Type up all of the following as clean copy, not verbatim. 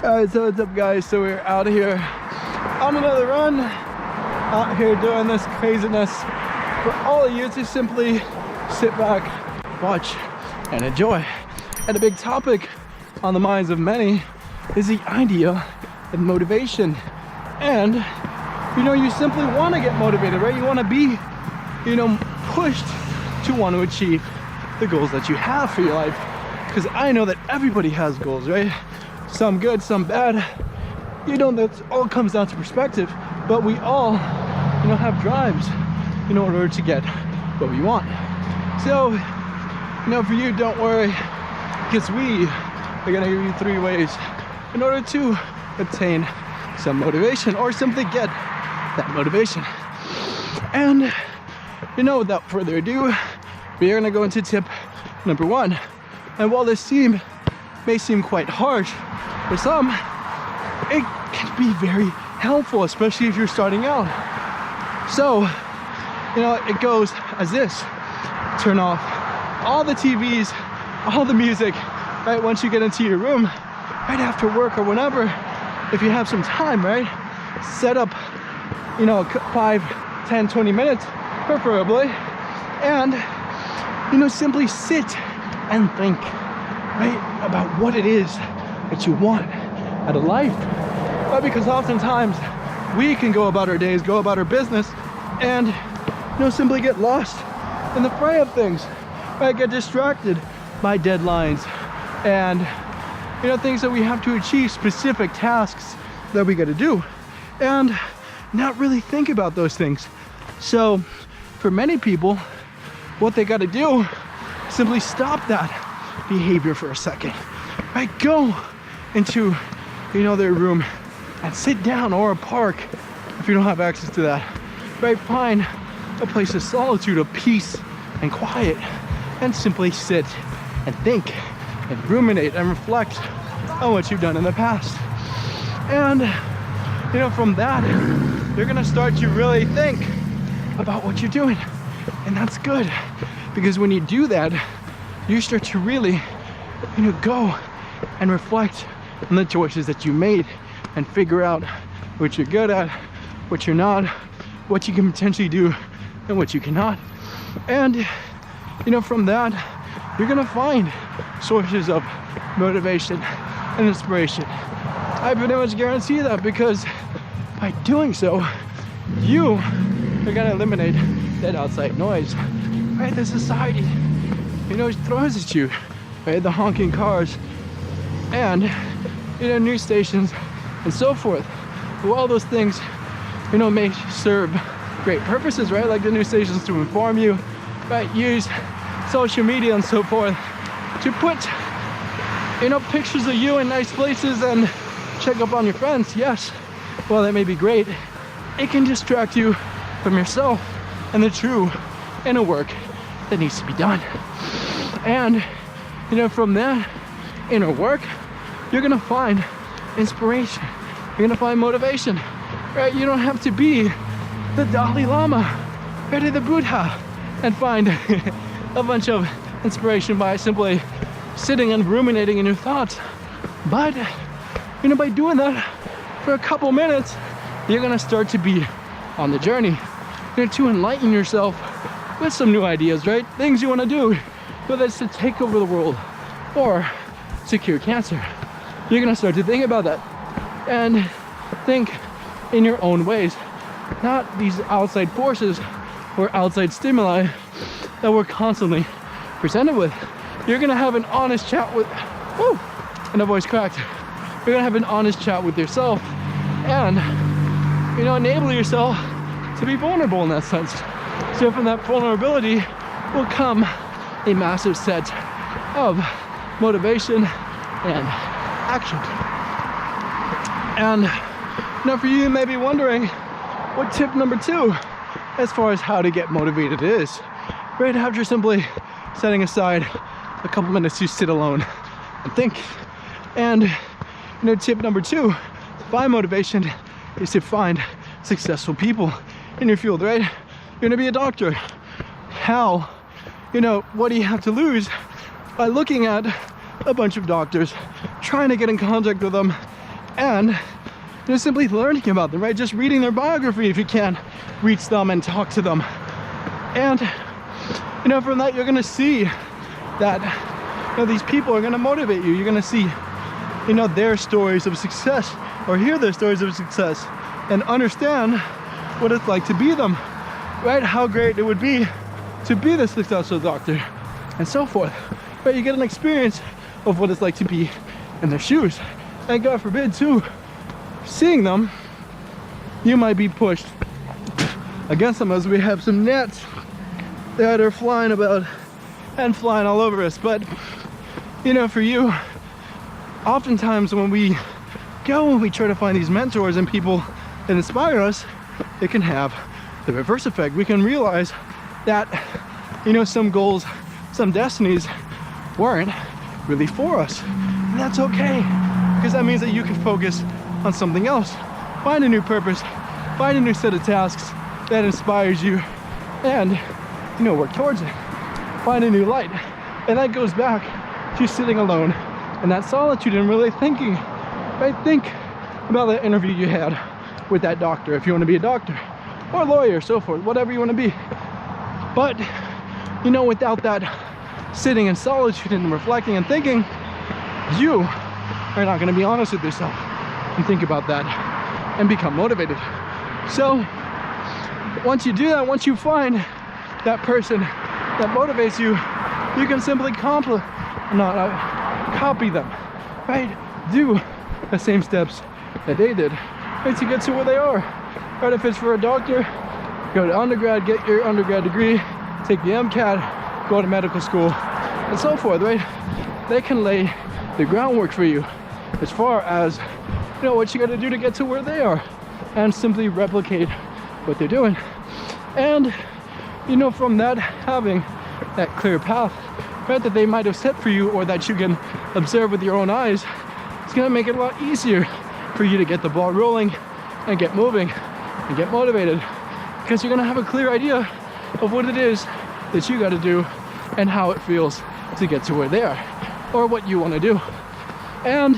Alright, so what's up guys? So we're out here on another run, out here doing this craziness for all of you to simply sit back, watch, and enjoy. And a big topic on the minds of many is the idea of motivation. And you simply want to get motivated, right? You want to be, pushed to want to achieve the goals that you have for your life. Because I know that everybody has goals, right? Some good, some bad. That all comes down to perspective. But we all, have drives in order to get what we want. So, for you, don't worry, because we are gonna give you 3 ways in order to obtain some motivation or simply get that motivation. And, without further ado, we are gonna go into tip number 1. And while this may seem quite harsh for some, it can be very helpful, especially if you're starting out. So, it goes as this: turn off all the TVs, all the music, right? Once you get into your room, right after work or whenever, if you have some time, right? Set up, 5, 10, 20 minutes, preferably, and, simply sit and think, right, about what it is that you want out of life. Right? Because oftentimes we can go about our days, go about our business, and simply get lost in the fray of things, right? Get distracted by deadlines and things that we have to achieve, specific tasks that we got to do, and not really think about those things. So for many people, what they got to do is simply stop that behavior for a second, right? Go into their room and sit down, or a park if you don't have access to that, right? Find a place of solitude, of peace and quiet, and simply sit and think and ruminate and reflect on what you've done in the past. And from that, you're gonna start to really think about what you're doing, and that's good, because when you do that, you start to really go and reflect on the choices that you made and figure out what you're good at, what you're not, what you can potentially do, and what you cannot. And from that, you're gonna find sources of motivation and inspiration. I pretty much guarantee that, because by doing so, you are gonna eliminate that outside noise, right? The society, it throws at you, right? The honking cars and news stations and so forth. Well, all those things may serve great purposes, right? Like the news stations to inform you, right? Use social media and so forth to put pictures of you in nice places and check up on your friends. Yes, well, that may be great. It can distract you from yourself and the true inner work that needs to be done. And from that inner work, you're gonna find inspiration, you're gonna find motivation, right? You don't have to be the Dalai Lama, right, or the Buddha, and find a bunch of inspiration by simply sitting and ruminating in your thoughts. But by doing that for a couple minutes, you're gonna start to be on the journey, to enlighten yourself with some new ideas, right? Things you want to do, whether it's to take over the world or to cure cancer. You're gonna start to think about that and think in your own ways, not these outside forces or outside stimuli that we're constantly presented with. You're gonna have an honest chat with, and a voice cracked. You're gonna have an honest chat with yourself and, enable yourself to be vulnerable in that sense. So from that vulnerability will come a massive set of motivation and action. And now for you may be wondering what tip number 2 as far as how to get motivated is, right after simply setting aside a couple minutes to sit alone and think. And tip number 2 to find motivation is to find successful people in your field, right? You're gonna be a doctor. How? What do you have to lose by looking at a bunch of doctors, trying to get in contact with them, and simply learning about them, right? Just reading their biography if you can reach them and talk to them. And from that, you're gonna see that these people are gonna motivate you. You're gonna see their stories of success, or hear their stories of success, and understand what it's like to be them, right? How great it would be to be the successful doctor, and so forth, right? You get an experience of what it's like to be in their shoes, and God forbid too, seeing them, you might be pushed against them, as we have some gnats that are flying about and flying all over us. But for you, oftentimes when we go and we try to find these mentors and people that inspire us, it can have the reverse effect. We can realize that some goals, some destinies weren't really for us, and that's okay, because that means that you can focus on something else, find a new purpose, find a new set of tasks that inspires you, and work towards it, find a new light. And that goes back to sitting alone and that solitude and really thinking, right? Think about the interview you had with that doctor, if you want to be a doctor or a lawyer, so forth, whatever you want to be. But without that sitting in solitude and reflecting and thinking, you are not going to be honest with yourself and think about that and become motivated. So once you do that, once you find that person that motivates you, you can simply copy them, right? Do the same steps that they did, right, to get to where they are. Right? If it's for a doctor, go to undergrad, get your undergrad degree, take the MCAT, go to medical school, and so forth, right? They can lay the groundwork for you as far as what you got to do to get to where they are, and simply replicate what they're doing. And from that, having that clear path, right, that they might have set for you, or that you can observe with your own eyes, it's going to make it a lot easier for you to get the ball rolling and get moving and get motivated, because you're going to have a clear idea of what it is that you got to do and how it feels to get to where they are, or what you want to do. And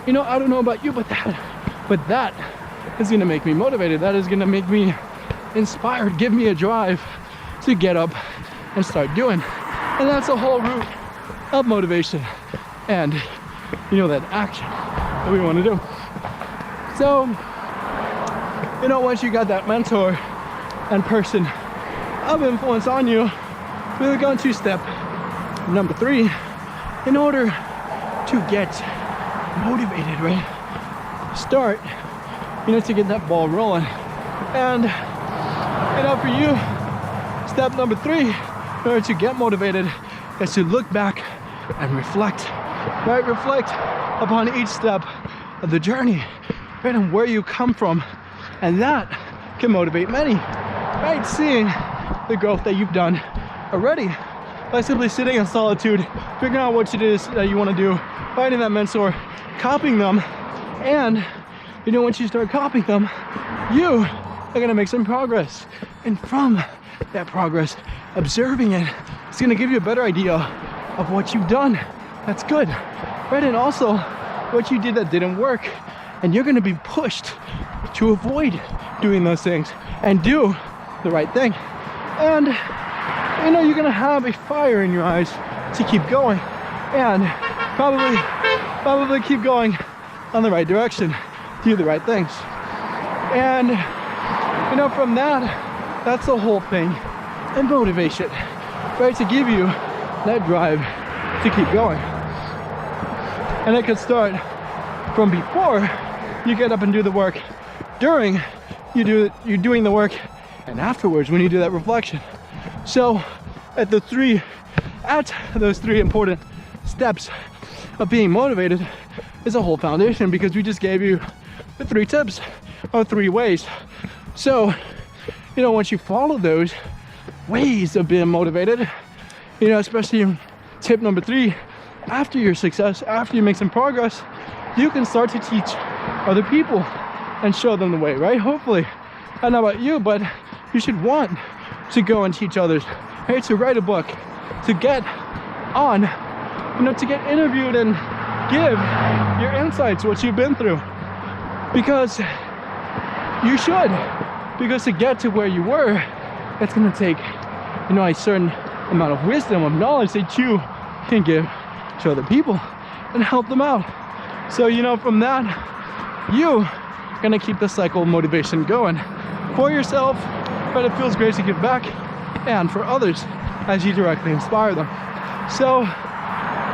I don't know about you, but that is going to make me motivated. That is going to make me inspired, give me a drive to get up and start doing. And that's the whole root of motivation and that action that we want to do. So once you got that mentor and person of influence on you, we're going to step number 3. In order to get motivated, right, start to get that ball rolling. And for you, step number 3 in order to get motivated is to look back and reflect, right? Reflect upon each step of the journey, right? And where you come from. And that can motivate many, right? Seeing the growth that you've done already by simply sitting in solitude, figuring out what it is that you want to do, finding that mentor, copying them. And once you start copying them, you are going to make some progress. And from that progress, observing it, it's going to give you a better idea of what you've done that's good, right? And also what you did that didn't work. And you're going to be pushed to avoid doing those things and do the right thing. And you're going to have a fire in your eyes to keep going, and probably keep going on the right direction, do the right things. And from that's the whole thing. And motivation, right, to give you that drive to keep going. And it can start from before you get up and do the work, during you're doing the work, and afterwards when you do that reflection. So at those 3 important steps of being motivated is a whole foundation, because we just gave you the 3 tips or 3 ways. So once you follow those ways of being motivated, especially tip number 3, after your success, after you make some progress, you can start to teach other people and show them the way, right? Hopefully, I don't know about you, but you should want to go and teach others, right? To write a book, to get on, to get interviewed and give your insights, what you've been through, because you should. Because to get to where you were, it's gonna take, you know, a certain amount of wisdom, of knowledge that you can give to other people and help them out. So, you know, from that, you gonna keep the cycle of motivation going for yourself, but it feels great to give back, and for others as you directly inspire them. So,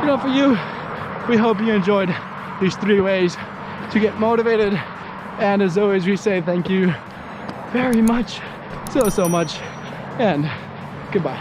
you know, for you, we hope you enjoyed these 3 ways to get motivated. And as always, we say thank you very much, so much, and goodbye.